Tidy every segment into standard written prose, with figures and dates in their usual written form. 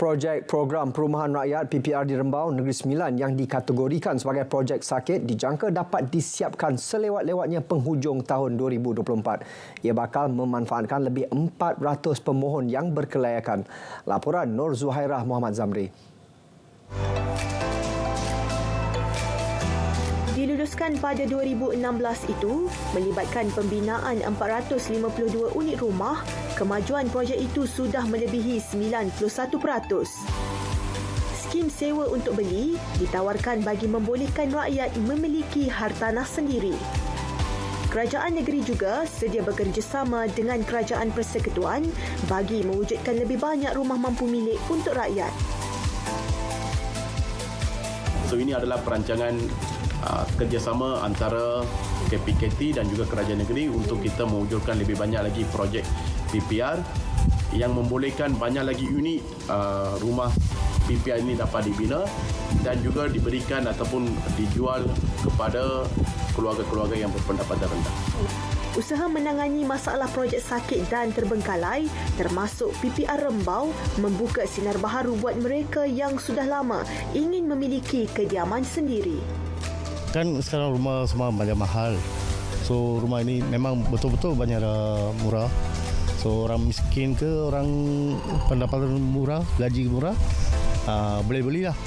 Projek Program Perumahan Rakyat PPR di Rembau Negeri Sembilan yang dikategorikan sebagai projek sakit dijangka dapat disiapkan selewat-lewatnya penghujung tahun 2024. Ia bakal memanfaatkan lebih 400 pemohon yang berkelayakan. Laporan Nur Zuhairah Muhammad Zamri. Diluluskan pada 2016 itu melibatkan pembinaan 452 unit rumah, kemajuan projek itu sudah melebihi 91%. Skim sewa untuk beli ditawarkan bagi membolehkan rakyat memiliki hartanah sendiri. Kerajaan negeri juga sedia bekerjasama dengan Kerajaan Persekutuan bagi mewujudkan lebih banyak rumah mampu milik untuk rakyat. So ini adalah perancangan kerjasama antara KPKT dan juga kerajaan negeri untuk kita mewujudkan lebih banyak lagi projek PPR yang membolehkan banyak lagi unit rumah PPR ini dapat dibina dan juga diberikan ataupun dijual kepada keluarga-keluarga yang berpendapatan rendah. Usaha menangani masalah projek sakit dan terbengkalai termasuk PPR Rembau membuka sinar baharu buat mereka yang sudah lama ingin memiliki kediaman sendiri. Kan sekarang rumah semua banyak mahal. So rumah ini memang betul-betul banyak murah. So orang miskin ke orang pendapatan murah, gaji murah, boleh belilah.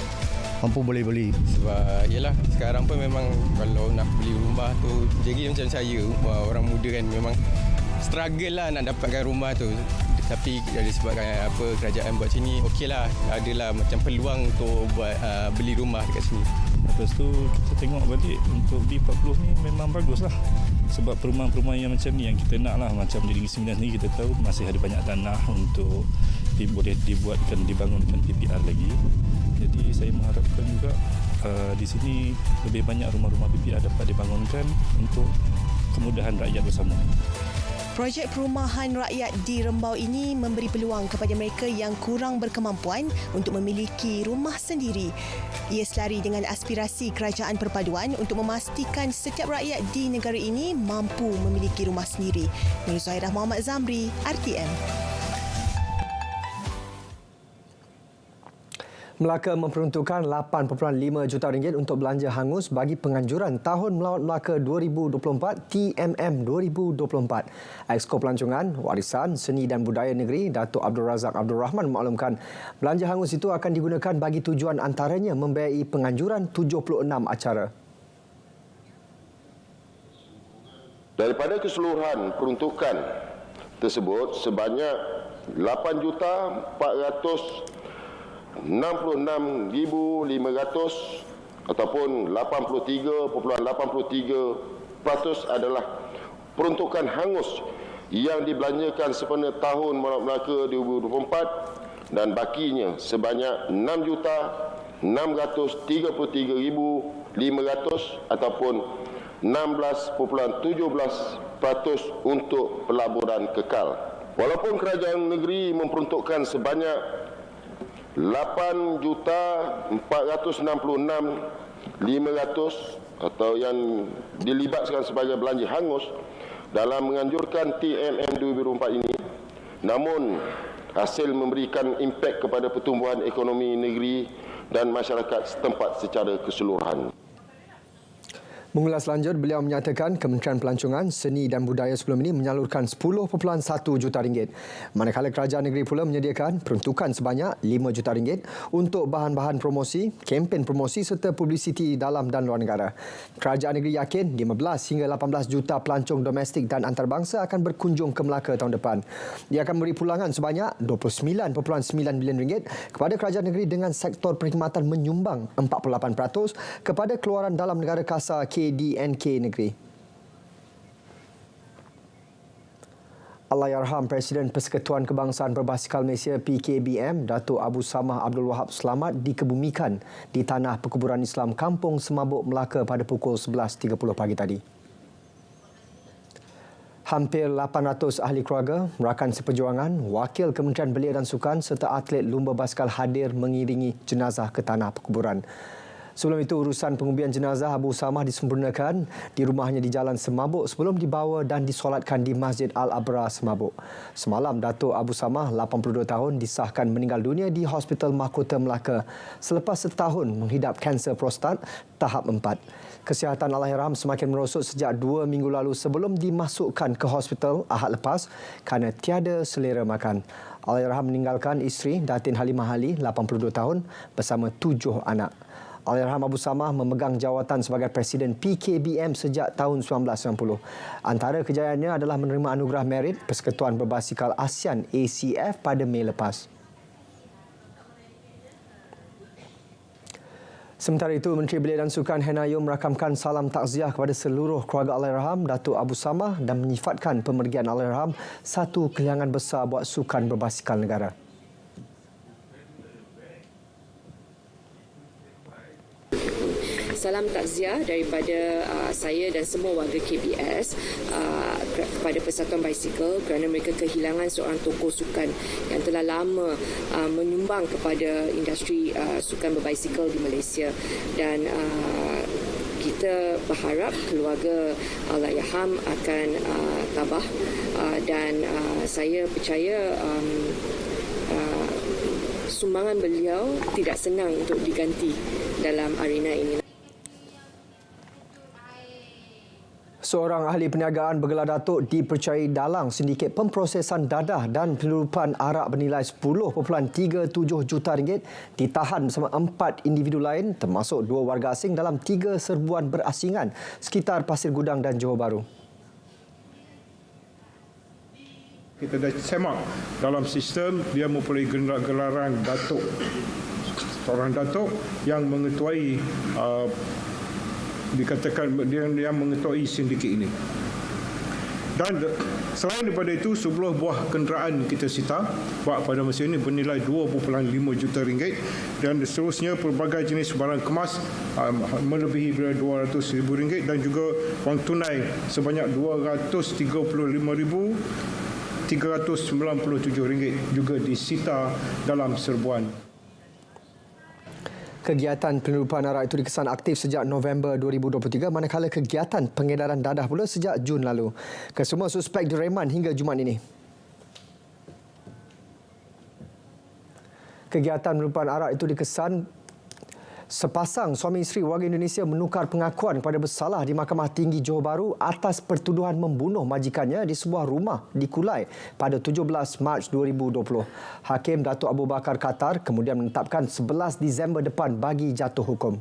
Mampu boleh beli. Sebab yalah sekarang pun memang kalau nak beli rumah tu jadi macam saya orang muda kan memang struggle lah nak dapatkan rumah tu. Tapi disebabkan kerajaan buat sini okeylah, adalah macam peluang untuk buat beli rumah dekat sini. Lepas tu kita tengok balik untuk B40 ni memang baguslah. Sebab perumahan-perumahan yang macam ni yang kita nak lah. Macam di Negeri Sembilan ni kita tahu masih ada banyak tanah untuk boleh dibangunkan PPR lagi. Jadi saya mengharapkan juga di sini lebih banyak rumah-rumah PPR dapat dibangunkan untuk kemudahan rakyat bersama. Projek perumahan rakyat di Rembau ini memberi peluang kepada mereka yang kurang berkemampuan untuk memiliki rumah sendiri. Ia selari dengan aspirasi Kerajaan Perpaduan untuk memastikan setiap rakyat di negara ini mampu memiliki rumah sendiri. Nur Zuhairah Muhammad Zamri, RTM. Melaka memperuntukkan 8.5 juta ringgit untuk belanja hangus bagi penganjuran Tahun Melawat Melaka 2024 TMM 2024. Exko Pelancongan, Warisan, Seni dan Budaya Negeri Datuk Abdul Razak Abdul Rahman memaklumkan belanja hangus itu akan digunakan bagi tujuan antaranya membiayai penganjuran 76 acara. Daripada keseluruhan peruntukan tersebut sebanyak 8,466,500 ataupun 83.83% adalah peruntukan hangus yang dibelanjakan sempena Tahun Melawat Melaka 2024 dan bakinya sebanyak 6,633,500 ataupun 16.17% untuk pelaburan kekal. Walaupun kerajaan negeri memperuntukkan sebanyak 8,466,500 atau yang dilibatkan sebagai belanja hangus dalam menganjurkan TMM 2024 ini, namun hasil memberikan impak kepada pertumbuhan ekonomi negeri dan masyarakat setempat secara keseluruhan. Mengulas lanjut, beliau menyatakan Kementerian Pelancongan, Seni dan Budaya sebelum ini menyalurkan 10.1 juta ringgit. Manakala kerajaan negeri pula menyediakan peruntukan sebanyak 5 juta ringgit untuk bahan-bahan promosi, kempen promosi serta publisiti dalam dan luar negara. Kerajaan negeri yakin 15 hingga 18 juta pelancong domestik dan antarabangsa akan berkunjung ke Melaka tahun depan. Dia akan memberi pulangan sebanyak 29.9 bilion ringgit kepada kerajaan negeri dengan sektor perkhidmatan menyumbang 48% kepada keluaran dalam negara kasar KDNK negeri. Allahyarham Presiden Persekutuan Kebangsaan Berbasikal Malaysia PKBM Datuk Abu Samah Abdul Wahab selamat dikebumikan di tanah perkuburan Islam Kampung Semabuk Melaka pada pukul 11.30 pagi tadi. Hampir 800 ahli keluarga, rakan seperjuangan, wakil Kementerian Belia dan Sukan serta atlet lumba basikal hadir mengiringi jenazah ke tanah perkuburan. Sebelum itu, urusan pengubian jenazah Abu Usamah disempurnakan di rumahnya di Jalan Semabuk sebelum dibawa dan disolatkan di Masjid Al-Abrar Semabuk. Semalam, Datuk Abu Usamah, 82 tahun, disahkan meninggal dunia di Hospital Mahkota Melaka selepas setahun menghidap kanser prostat tahap 4. Kesihatan Allahyarham semakin merosot sejak 2 minggu lalu sebelum dimasukkan ke hospital Ahad lepas kerana tiada selera makan. Allahyarham meninggalkan isteri Datin Halimah Ali, 82 tahun, bersama 7 anak. Allahyarham Abu Usamah memegang jawatan sebagai Presiden PKBM sejak tahun 1990. Antara kejayaannya adalah menerima anugerah merit Persekutuan Berbasikal ASEAN ACF pada Mei lepas. Sementara itu, Menteri Belia dan Sukan Hannah Yeoh merakamkan salam takziah kepada seluruh keluarga Allahyarham Datuk Abu Usamah dan menyifatkan pemergian Allahyarham satu kehilangan besar buat sukan berbasikal negara. Salam takziah daripada saya dan semua warga KBS kepada Persatuan Basikal kerana mereka kehilangan seorang tokoh sukan yang telah lama menyumbang kepada industri sukan berbasikal di Malaysia. Dan kita berharap keluarga Allahyarham akan tabah dan saya percaya sumbangan beliau tidak senang untuk diganti dalam arena ini. Seorang ahli perniagaan bergelar datuk dipercayai dalang sindiket pemprosesan dadah dan penyelundupan arak bernilai 10.37 juta ringgit ditahan bersama 4 individu lain termasuk 2 warga asing dalam 3 serbuan berasingan sekitar Pasir Gudang dan Johor Bahru. Kita dah semak dalam sistem dia mempunyai gelaran datuk, seorang datuk yang mengetuai dikatakan dia yang mengetuai sindiket ini. Dan selain daripada itu, 11 buah kenderaan kita sita pada masa ini bernilai 2.5 juta ringgit dan seterusnya pelbagai jenis barang kemas melebihi 200,000 ringgit dan juga wang tunai sebanyak 235,397 ringgit juga disita dalam serbuan. Kegiatan penyelundupan arak itu dikesan aktif sejak November 2023 manakala kegiatan pengedaran dadah pula sejak Jun lalu. Kesemua suspek direman hingga Jumaat ini. Kegiatan penyelundupan arak itu dikesan sepasang suami isteri warga Indonesia menukar pengakuan kepada bersalah di Mahkamah Tinggi Johor Bahru atas pertuduhan membunuh majikannya di sebuah rumah di Kulai pada 17 Mac 2020. Hakim Datuk Abu Bakar Qatar kemudian menetapkan 11 Disember depan bagi jatuh hukum.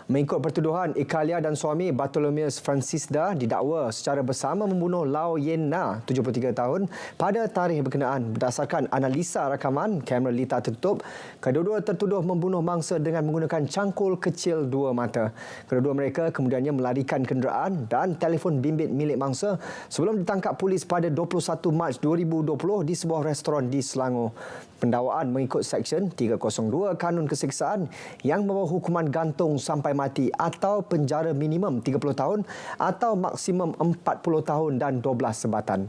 Mengikut pertuduhan, Ikalia dan suami Bartholomeus Francisda didakwa secara bersama membunuh Lau Yen Na, 73 tahun, pada tarikh berkenaan. Berdasarkan analisa rakaman kamera litar tertutup, kedua-dua tertuduh membunuh mangsa dengan menggunakan cangkul kecil 2 mata. Kedua-dua mereka kemudiannya melarikan kenderaan dan telefon bimbit milik mangsa sebelum ditangkap polis pada 21 Mac 2020 di sebuah restoran di Selangor. Pendakwaan mengikut Seksyen 302 Kanun Keseksaan yang membawa hukuman gantung sampai mati atau penjara minimum 30 tahun atau maksimum 40 tahun dan 12 sebatan.